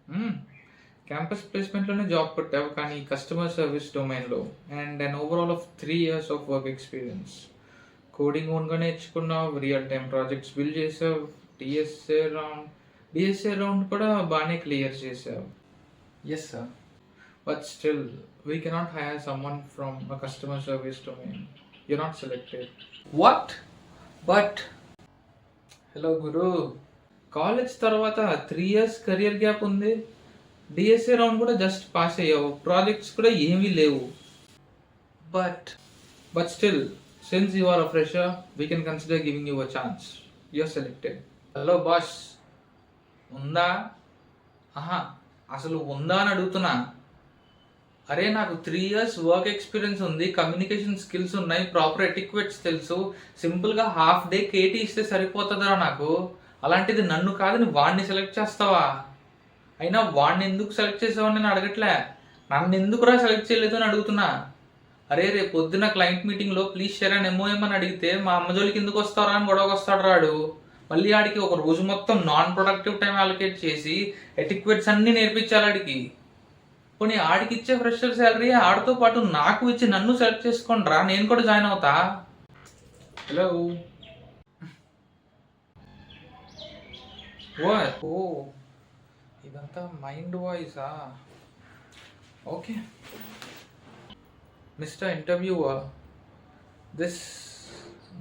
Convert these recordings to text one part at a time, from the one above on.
హ్మ్. Campus ప్లేస్‌మెంట్‌లోనే job కొట్టావు. కానీ కస్టమర్ సర్విస్ డొమైన్‌లో and an overall of 3 years of work experience. Coding ఓన్‌గా నేర్చుకున్నావు. రియల్ టైమ్ ప్రాజెక్ట్స్ బిల్డ్ చేసావు. టీఎస్ఏ రౌండ్ డీఎస్ఏ రౌండ్ కూడా బానే క్లియర్ చేసావు. Yes sir. But still we cannot hire someone from a customer service domain. You're not selected. What? But hello గురు. College తర్వాత 3 ఇయర్స్ career gap ఉంది. DSA round కూడా just pass అయ్యావు. Projects కూడా ఏమీ లేవు. But still since you are a fresher we can consider giving you a chance. You are selected. Hello boss, ఉందా? ఆహా, అసలు ఉందా అని అడుగుతున్నా. అరే నాకు 3 ఇయర్స్ వర్క్ ఎక్స్పీరియన్స్ ఉంది, కమ్యూనికేషన్ స్కిల్స్ ఉన్నాయి, ప్రాపర్ ఎటిక్వెట్స్ తెలుసు. సింపుల్గా హాఫ్ డే కేటీ ఇస్తే సరిపోతుందిరా నాకు. అలాంటిది నన్ను కాదని వాడిని సెలెక్ట్ చేస్తావా? అయినా వాడిని ఎందుకు సెలెక్ట్ చేసావని నేను అడగట్లే. నన్ను ఎందుకురా సెలెక్ట్ చేయలేదు అని అడుగుతున్నా. అరే రేపు పొద్దున్న క్లయింట్ మీటింగ్లో ప్లీజ్ షేర్ అని ఎంఓఎం అని అడిగితే మా అమ్మ జోలికి ఎందుకు వస్తారా అని గొడవకు వస్తాడు రాడు. మళ్ళీ ఆడికి ఒక రోజు మొత్తం నాన్ ప్రొడక్టివ్ టైం అలొకేట్ చేసి ఎటిక్వెట్స్ అన్నీ నేర్పించాలి ఆడికి. పోనీ ఆడికి ఇచ్చే ఫ్రెషర్ శాలరీ ఆడితో పాటు నాకు ఇచ్చి నన్ను సెలెక్ట్ చేసుకోండిరా, నేను కూడా జాయిన్ అవుతా. హలో. ఓ, ఇదంతా మైండ్ వాయిసా? Okay mister interviewer, this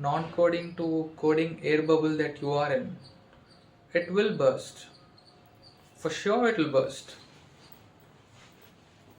non coding to coding air bubble that you are in, it will burst. For sure it will burst.